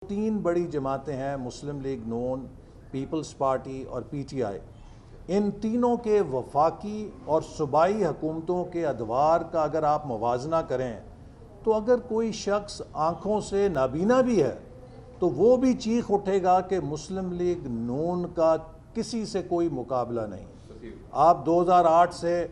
تین بڑی جماعتیں ہیں، مسلم لیگ نون، پیپلز پارٹی اور پی ٹی آئی۔ ان تینوں کے وفاقی اور صوبائی حکومتوں کے ادوار کا اگر آپ موازنہ کریں تو اگر کوئی شخص آنکھوں سے نابینا بھی ہے تو وہ بھی چیخ اٹھے گا کہ مسلم لیگ نون کا کسی سے کوئی مقابلہ نہیں۔ آپ 2008 سے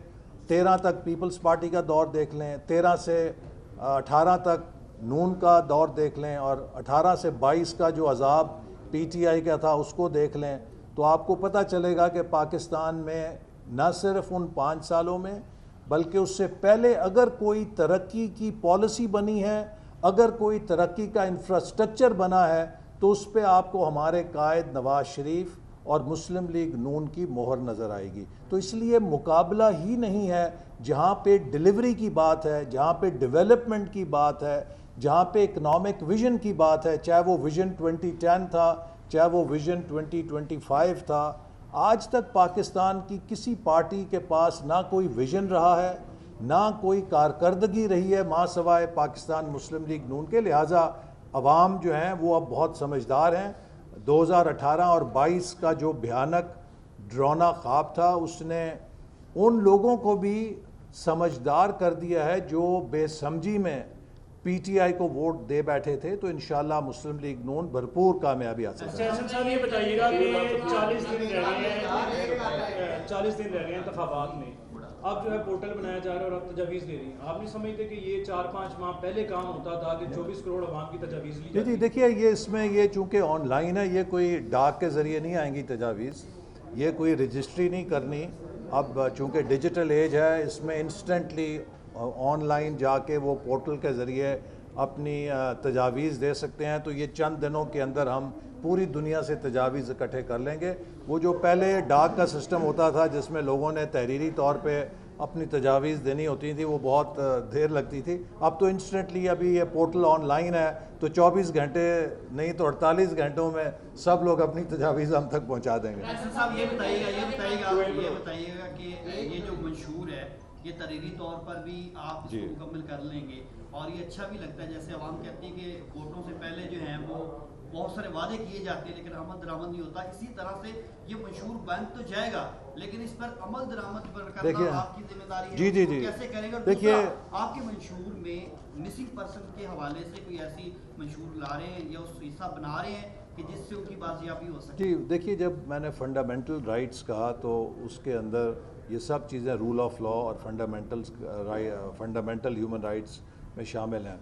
13 تک پیپلز پارٹی کا دور دیکھ لیں، 13 سے 18 تک نون کا دور دیکھ لیں، اور 18 سے 22 کا جو عذاب پی ٹی آئی کا تھا اس کو دیکھ لیں، تو آپ کو پتہ چلے گا کہ پاکستان میں نہ صرف ان 5 سالوں میں بلکہ اس سے پہلے اگر کوئی ترقی کی پالیسی بنی ہے، اگر کوئی ترقی کا انفراسٹرکچر بنا ہے تو اس پہ آپ کو ہمارے قائد نواز شریف اور مسلم لیگ نون کی مہر نظر آئے گی۔ تو اس لیے مقابلہ ہی نہیں ہے، جہاں پہ ڈیلیوری کی بات ہے، جہاں پہ ڈیولپمنٹ کی بات ہے، جہاں پہ اکنامک ویژن کی بات ہے، چاہے وہ ویژن 2010 تھا، چاہے وہ ویژن 2025 تھا، آج تک پاکستان کی کسی پارٹی کے پاس نہ کوئی ویژن رہا ہے، نہ کوئی کارکردگی رہی ہے ماں سوائے پاکستان مسلم لیگ نون کے۔ لہٰذا عوام جو ہیں وہ اب بہت سمجھدار ہیں۔ 2018 اور 22 کا جو بھیانک ڈراؤنا خواب تھا اس نے ان لوگوں کو بھی سمجھدار کر دیا ہے جو بے سمجھی میں پی ٹی آئی کو ووٹ دے بیٹھے تھے۔ تو انشاءاللہ مسلم لیگ نون بھرپور کامیابی حاصل کرے گی۔ احسن صاحب یہ بتائیے گا کہ 40 دن رہ گئے ہیں انتخابات میں، اب جو ہے پورٹل بنایا جا رہا ہے اور اب تجاویز دے رہی ہیں، آپ نہیں سمجھتے کہ یہ 4-5 ماہ پہلے کام ہوتا تھا کہ 24 کروڑ عوام کی تجاویز لی جاتی؟ جی دیکھیے، یہ اس میں یہ چونکہ آن لائن ہے، یہ کوئی ڈاک کے ذریعے نہیں آئیں گی تجاویز، یہ کوئی رجسٹری نہیں کرنی۔ اب چونکہ ڈیجیٹل ایج ہے، اس میں انسٹنٹلی آن لائن جا کے وہ پورٹل کے ذریعے اپنی تجاویز دے سکتے ہیں۔ تو یہ چند دنوں کے اندر ہم پوری دنیا سے تجاویز اکٹھے کر لیں گے۔ وہ جو پہلے ڈاک کا سسٹم ہوتا تھا جس میں لوگوں نے تحریری طور پہ اپنی تجاویز دینی ہوتی تھی، وہ بہت دیر لگتی تھی۔ اب تو انسٹنٹلی ابھی یہ پورٹل آن لائن ہے، تو 24 گھنٹے نہیں تو 48 گھنٹوں میں سب لوگ اپنی تجاویز ہم تک پہنچا دیں گے۔ احسن صاحب یہ بتائیے گا کہ یہ جو منشور ہے یہ تحریری طور پر بھی آپ اس کو مکمل کر لیں گے، اور یہ اچھا بھی لگتا ہے جیسے عوام کہتی ہے کہ ووٹوں سے پہلے جو ہیں وہ بہت سارے وعدے کیے جاتے ہیں لیکن عمل درآمد نہیں ہوتا، اسی طرح سے یہ منشور بن تو جائے گا لیکن اس پر عمل درآمد پر کرنا آپ کی ذمہ داری ہے، جی کیسے کریں گے؟ اور دیکھیے، آپ کے منشور میں مسنگ پرسن کے حوالے سے کوئی ایسی منشور لا رہے ہیں یا اس حصہ بنا رہے ہیں کہ جس سے ان کی بازیابی ہو سکے؟ جی دیکھیے، جب میں نے فنڈامنٹل رائٹس کہا تو اس کے اندر یہ سب چیزیں رول آف لا اور فنڈامنٹل ہیومن رائٹس میں شامل ہیں۔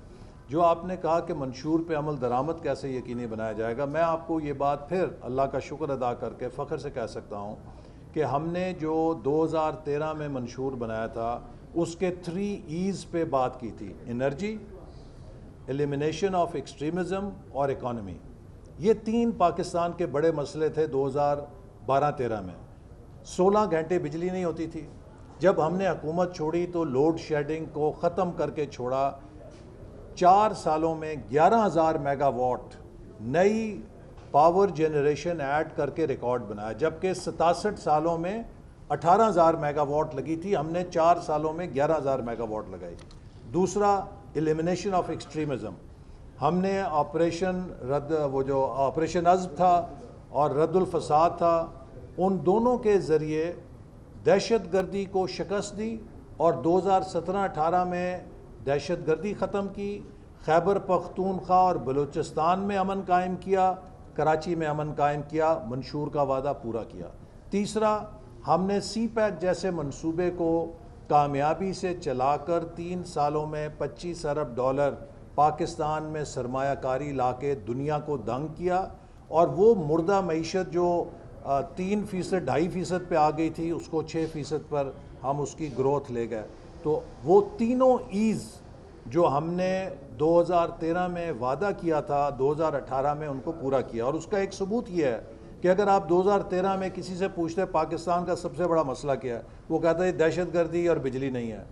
جو آپ نے کہا کہ منشور پہ عمل درآمد کیسے یقینی بنایا جائے گا، میں آپ کو یہ بات پھر اللہ کا شکر ادا کر کے فخر سے کہہ سکتا ہوں کہ ہم نے جو 2013 میں منشور بنایا تھا اس کے 3 ایز پہ بات کی تھی: انرجی، ایلیمینیشن آف ایکسٹریمزم اور اکانومی۔ یہ 3 پاکستان کے بڑے مسئلے تھے 2012-13 میں۔ 16 گھنٹے بجلی نہیں ہوتی تھی۔ جب ہم نے حکومت چھوڑی تو لوڈ شیڈنگ کو ختم کر کے چھوڑا۔ 4 سالوں میں 11,000 میگا واٹ نئی پاور جنریشن ایڈ کر کے ریکارڈ بنایا، جبکہ 67 سالوں میں 18,000 میگا واٹ لگی تھی، ہم نے 4 سالوں میں 11,000 میگا واٹ لگائی۔ دوسرا، ایلیمینیشن آف ایکسٹریمزم، ہم نے آپریشن عزم تھا اور رد الفساد تھا، ان دونوں کے ذریعے دہشت گردی کو شکست دی اور 2017-18 میں دہشت گردی ختم کی، خیبر پختونخوا اور بلوچستان میں امن قائم کیا، کراچی میں امن قائم کیا، منشور کا وعدہ پورا کیا۔ تیسرا، ہم نے سی پیک جیسے منصوبے کو کامیابی سے چلا کر 3 سالوں میں $25 ارب پاکستان میں سرمایہ کاری لا کے دنیا کو دنگ کیا، اور وہ مردہ معیشت جو 3%، 2.5% پہ آ گئی تھی، اس کو 6% پر ہم اس کی گروتھ لے گئے۔ تو وہ تینوں ایز جو ہم نے 2013 میں وعدہ کیا تھا 2018 میں ان کو پورا کیا، اور اس کا ایک ثبوت یہ ہے کہ اگر آپ 2013 میں کسی سے پوچھتے پاکستان کا سب سے بڑا مسئلہ کیا ہے، وہ کہتا ہے دہشت گردی اور بجلی نہیں ہے۔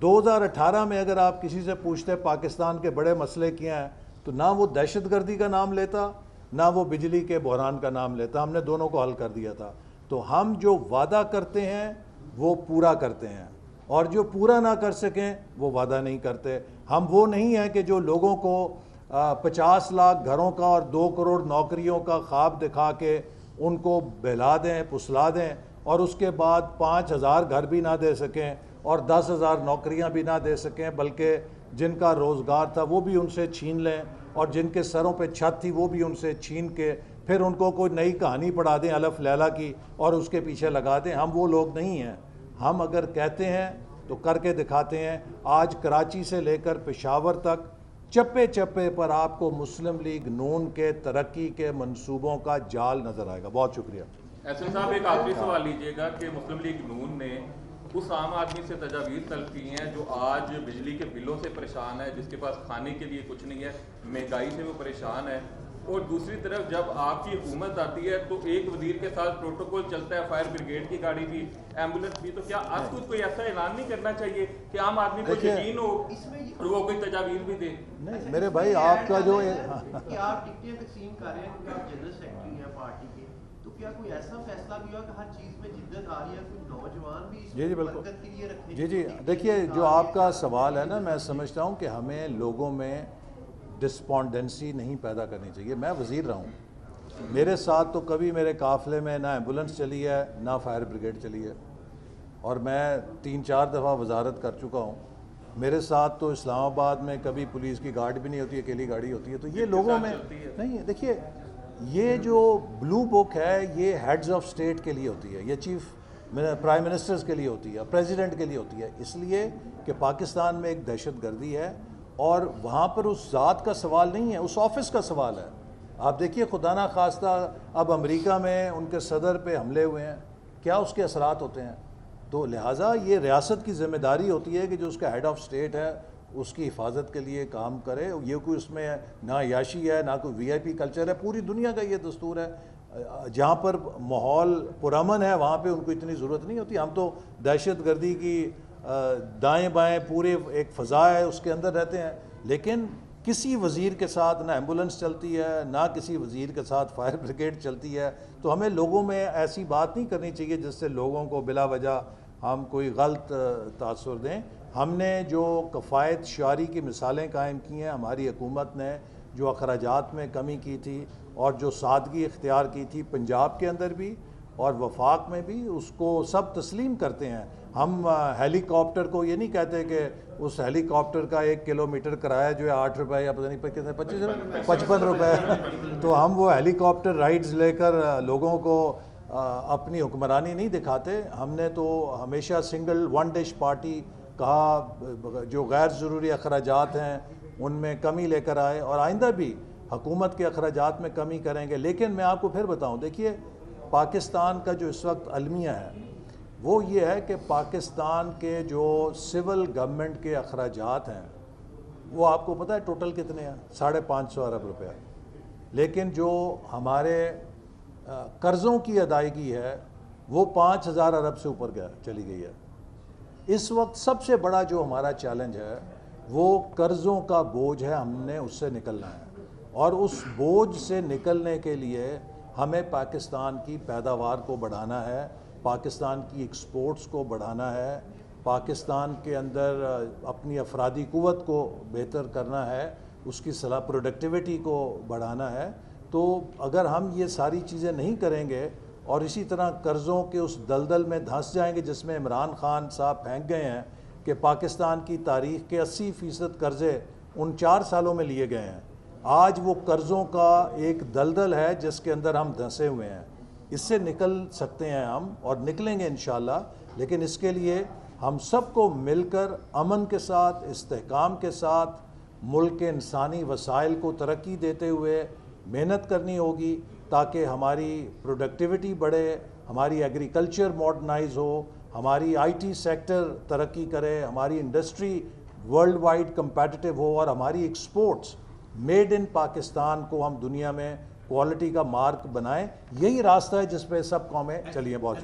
2018 میں اگر آپ کسی سے پوچھتے پاکستان کے بڑے مسئلے کیا ہیں، تو نہ وہ دہشت گردی کا نام لیتا نہ وہ بجلی کے بحران کا نام لیتا، ہم نے دونوں کو حل کر دیا تھا۔ تو ہم جو وعدہ کرتے ہیں وہ پورا کرتے ہیں، اور جو پورا نہ کر سکیں وہ وعدہ نہیں کرتے۔ ہم وہ نہیں ہیں کہ جو لوگوں کو 50 لاکھ گھروں کا اور 2 کروڑ نوکریوں کا خواب دکھا کے ان کو بہلا دیں پسلا دیں اور اس کے بعد 5,000 گھر بھی نہ دے سکیں اور 10,000 نوکریاں بھی نہ دے سکیں بلکہ جن کا روزگار تھا وہ بھی ان سے چھین لیں اور جن کے سروں پہ چھت تھی وہ بھی ان سے چھین کے پھر ان کو کوئی نئی کہانی پڑھا دیں الف لیلا کی اور اس کے پیچھے لگا دیں. ہم وہ لوگ نہیں ہیں. ہم اگر کہتے ہیں تو کر کے دکھاتے ہیں. آج کراچی سے لے کر پشاور تک چپے چپے پر آپ کو مسلم لیگ نون کے ترقی کے منصوبوں کا جال نظر آئے گا. بہت شکریہ. ایسن صاحب ایک آخری سوال لیجئے گا کہ مسلم لیگ نون نے اس عام آدمی سے تجاویز طلب کی ہیں جو آج بجلی کے بلوں سے پریشان ہے, جس کے پاس کھانے کے لیے کچھ نہیں ہے, مہنگائی سے وہ پریشان ہے, اور دوسری طرف جب آپ کی حکومت آتی ہے تو ایک وزیر کے ساتھ پروٹوکول چلتا ہے, فائر بریگیڈ کی گاڑی بھی, ایمبولینس بھی, تو کیا آپ کو کوئی ایسا اعلان نہیں کرنا چاہیے کہ عام آدمی کو یقین ہو اور وہ کوئی تجاویز بھی دے؟ نہیں میرے بھائی, آپ کا جو کہ آپ ٹکٹیں تقسیم کر رہے ہیں, آپ جنرل سیکرٹری ہیں پارٹی کے, تو کیا کوئی ایسا فیصلہ بھی ہوا کہ ہر چیز میں جدت آ رہی ہے, کوئی نوجوان بھی اس کو برکت کے لیے رکھنے؟ جی دیکھیے جو آپ کا سوال ہے نا, میں سمجھتا ہوں کہ ہمیں لوگوں میں ڈسپونڈنسی نہیں پیدا کرنی چاہیے. میں وزیر رہا ہوں, میرے ساتھ تو کبھی میرے قافلے میں نہ ایمبولینس چلی ہے نہ فائر بریگیڈ چلی ہے, اور میں 3-4 دفعہ وزارت کر چکا ہوں. میرے ساتھ تو اسلام آباد میں کبھی پولیس کی گارڈ بھی نہیں ہوتی, اکیلی گاڑی ہوتی ہے. تو یہ لوگوں میں نہیں. دیکھیے یہ جو بلو بک ہے یہ ہیڈز آف اسٹیٹ کے لیے ہوتی ہے, یہ چیف پرائم منسٹرز کے لیے ہوتی ہے, پریزیڈنٹ کے لیے ہوتی ہے, اس لیے کہ پاکستان میں ایک دہشت گردی ہے اور وہاں پر اس ذات کا سوال نہیں ہے, اس آفس کا سوال ہے. آپ دیکھیے خدا نہ خواستہ اب امریکہ میں ان کے صدر پہ حملے ہوئے ہیں, کیا اس کے اثرات ہوتے ہیں؟ تو لہٰذا یہ ریاست کی ذمہ داری ہوتی ہے کہ جو اس کا ہیڈ آف اسٹیٹ ہے اس کی حفاظت کے لیے کام کرے. یہ کوئی اس میں نہ عیاشی ہے نہ کوئی وی آئی پی کلچر ہے, پوری دنیا کا یہ دستور ہے. جہاں پر ماحول پرامن ہے وہاں پہ ان کو اتنی ضرورت نہیں ہوتی. ہم تو دہشت گردی کی دائیں بائیں پورے ایک فضا ہے اس کے اندر رہتے ہیں, لیکن کسی وزیر کے ساتھ نہ ایمبولینس چلتی ہے نہ کسی وزیر کے ساتھ فائر بریگیڈ چلتی ہے. تو ہمیں لوگوں میں ایسی بات نہیں کرنی چاہیے جس سے لوگوں کو بلا وجہ ہم کوئی غلط تاثر دیں. ہم نے جو کفایت شعاری کی مثالیں قائم کی ہیں, ہماری حکومت نے جو اخراجات میں کمی کی تھی اور جو سادگی اختیار کی تھی پنجاب کے اندر بھی اور وفاق میں بھی, اس کو سب تسلیم کرتے ہیں. ہم ہیلی کاپٹر کو یہ نہیں کہتے کہ اس ہیلی کاپٹر کا 1 کلومیٹر کرایہ جو ہے 8 روپے یا پتہ نہیں کتنے 55 روپے, تو ہم وہ ہیلی کاپٹر رائڈز لے کر لوگوں کو اپنی حکمرانی نہیں دکھاتے. ہم نے تو ہمیشہ سنگل ون ڈش پارٹی کہا, جو غیر ضروری اخراجات ہیں ان میں کمی لے کر آئے اور آئندہ بھی حکومت کے اخراجات میں کمی کریں گے. لیکن میں آپ کو پھر بتاؤں, دیکھیے پاکستان کا جو اس وقت المیہ ہے وہ یہ ہے کہ پاکستان کے جو سول گورنمنٹ کے اخراجات ہیں وہ آپ کو پتہ ہے ٹوٹل کتنے ہیں؟ 550 ارب روپے. لیکن جو ہمارے قرضوں کی ادائیگی ہے وہ 5000 ارب سے اوپر چلی گئی ہے. اس وقت سب سے بڑا جو ہمارا چیلنج ہے وہ قرضوں کا بوجھ ہے, ہم نے اس سے نکلنا ہے, اور اس بوجھ سے نکلنے کے لیے ہمیں پاکستان کی پیداوار کو بڑھانا ہے, پاکستان کی ایکسپورٹس کو بڑھانا ہے, پاکستان کے اندر اپنی افرادی قوت کو بہتر کرنا ہے, اس کی صلاح پروڈکٹیوٹی کو بڑھانا ہے. تو اگر ہم یہ ساری چیزیں نہیں کریں گے اور اسی طرح قرضوں کے اس دلدل میں دھنس جائیں گے جس میں عمران خان صاحب پھینک گئے ہیں کہ پاکستان کی تاریخ کے 80% قرضے ان 4 سالوں میں لیے گئے ہیں, آج وہ قرضوں کا ایک دلدل ہے جس کے اندر ہم دھنسے ہوئے ہیں. اس سے نکل سکتے ہیں ہم اور نکلیں گے انشاءاللہ, لیکن اس کے لیے ہم سب کو مل کر امن کے ساتھ استحکام کے ساتھ ملک کے انسانی وسائل کو ترقی دیتے ہوئے محنت کرنی ہوگی تاکہ ہماری پروڈکٹیوٹی بڑھے, ہماری ایگریکلچر ماڈرنائز ہو, ہماری آئی ٹی سیکٹر ترقی کرے, ہماری انڈسٹری ورلڈ وائڈ کمپیٹیٹیو ہو اور ہماری ایکسپورٹس میڈ ان پاکستان کو ہم دنیا میں کوالٹی کا مارک بنائیں. یہی راستہ ہے جس پہ سب قومیں چلیے. بہت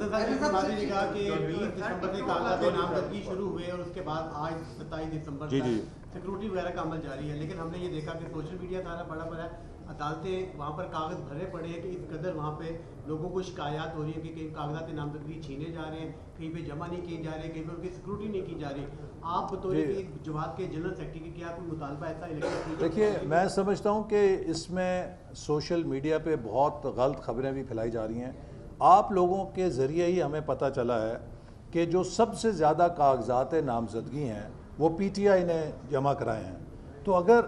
شروع ہوئے اور اس کے بعد آج 27 دسمبر سیکورٹی وغیرہ کا عمل جاری ہے, لیکن ہم نے یہ دیکھا کہ سوشل میڈیا کا بڑا بڑا عدالتیں وہاں پر کاغذ بھرے پڑے ہیں کہ اس قدر وہاں پہ لوگوں کو شکایات ہو رہی ہیں کہ کہیں کاغذات نامزدگی چھینے جا رہے ہیں, کہیں پہ جمع نہیں کیے جا رہے, کہیں پہ ان کی سیکورٹی نہیں کی جا رہی. آپ بطور جماعت کے جنرل سیکرٹری کی کیا کوئی مطالبہ ایسا الیکشن؟ دیکھیے میں سمجھتا ہوں کہ اس میں سوشل میڈیا پہ بہت غلط خبریں بھی پھیلائی جا رہی ہیں. آپ لوگوں کے ذریعے ہی ہمیں پتہ چلا ہے کہ جو سب سے زیادہ کاغذات نامزدگی ہیں وہ پی ٹی آئی نے جمع کرائے ہیں. تو اگر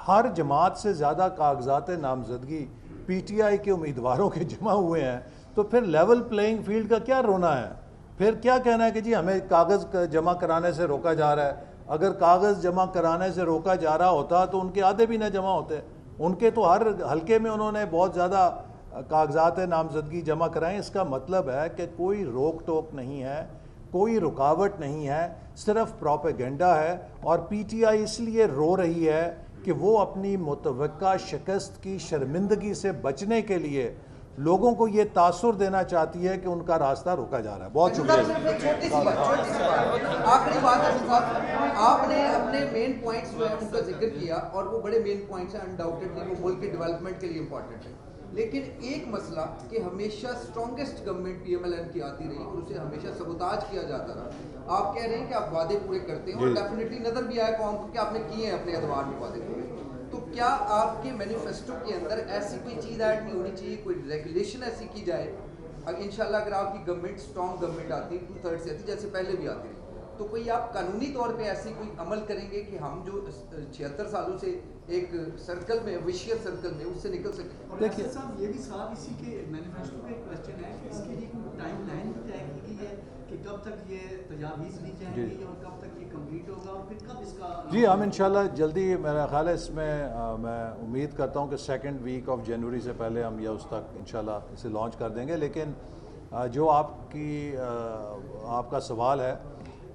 ہر جماعت سے زیادہ کاغذات نامزدگی پی ٹی آئی کے امیدواروں کے جمع ہوئے ہیں تو پھر لیول پلینگ فیلڈ کا کیا رونا ہے؟ پھر کیا کہنا ہے کہ جی ہمیں کاغذ جمع کرانے سے روکا جا رہا ہے؟ اگر کاغذ جمع کرانے سے روکا جا رہا ہوتا تو ان کے آدھے بھی نہ جمع ہوتے. ان کے تو ہر حلقے میں انہوں نے بہت زیادہ کاغذات نامزدگی جمع کرائیں. اس کا مطلب ہے کہ کوئی روک ٹوک نہیں ہے, کوئی رکاوٹ نہیں ہے, صرف پروپیگنڈا ہے. اور پی ٹی آئی اس لیے رو رہی ہے کہ وہ اپنی متوقع شکست کی شرمندگی سے بچنے کے لیے لوگوں کو یہ تاثر دینا چاہتی ہے کہ ان کا راستہ روکا جا رہا ہے. بہت شکریہ. آخری بات ہے, آپ نے اپنے مین پوائنٹس جو ہے ان کا ذکر کیا اور وہ بڑے مین پوائنٹس ہیں, انڈاؤٹیڈلی وہ ملک کے ڈیولپمنٹ کے لیے امپورٹنٹ ہے. لیکن ایک مسئلہ کہ ہمیشہ strongest government P M L N کی آتی رہی اور اسے ہمیشہ سبوتاج کیا جاتا رہا. آپ کہہ رہے ہیں کہ آپ وعدے پورے کرتے ہیں اور ڈیفینیٹلی نظر بھی آیا قوم کو کہ آپ نے کیے ہیں اپنے اعتبار میں وعدے پورے. تو کیا آپ کے مینیفیسٹو کے اندر ایسی کوئی چیز ایڈ نہیں ہونی چاہیے, کوئی ریگولیشن ایسی کی جائے انشاءاللہ اگر آپ کی گورنمنٹ اسٹرانگ گورنمٹ آتی 2/3 سے آتی جیسے پہلے بھی آتی رہی, تو کوئی آپ قانونی طور پہ ایسی کوئی عمل کریں گے کہ ہم جو 76 سالوں سے ایک سرکل میں وشیس سرکل میں اس سے نکل سکیں؟ دیکھیے صاحب یہ بھی سوال اسی کے مینیفیسٹو کا ایک کوشچن ہے کہ اس کے لیے کوئی ٹائم لائن بھی طے کی گئی ہے کہ کب تک یہ تجاویز لی جائیں گی اور کب تک یہ کمپلیٹ ہوگا اور پھر کب اس کا؟ جی ہم انشاءاللہ جلدی, میرا خیال ہے اس میں میں امید کرتا ہوں کہ 2nd ویک آف جنوری سے پہلے ہم یا اس تک انشاءاللہ اسے لانچ کر دیں گے. لیکن جو آپ کا سوال ہے,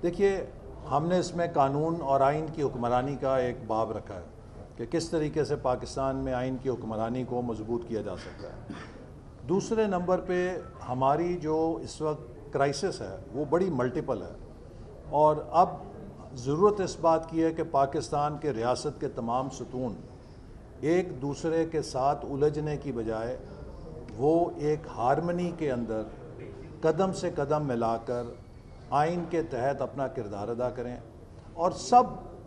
دیکھیے ہم نے اس میں قانون اور آئین کی حکمرانی کا ایک باب رکھا ہے کہ کس طریقے سے پاکستان میں آئین کی حکمرانی کو مضبوط کیا جا سکتا ہے. دوسرے نمبر پہ ہماری جو اس وقت کرائسس ہے وہ بڑی ملٹیپل ہے, اور اب ضرورت اس بات کی ہے کہ پاکستان کے ریاست کے تمام ستون ایک دوسرے کے ساتھ الجھنے کی بجائے وہ ایک ہارمنی کے اندر قدم سے قدم ملا کر آئین کے تحت اپنا کردار ادا کریں, اور سب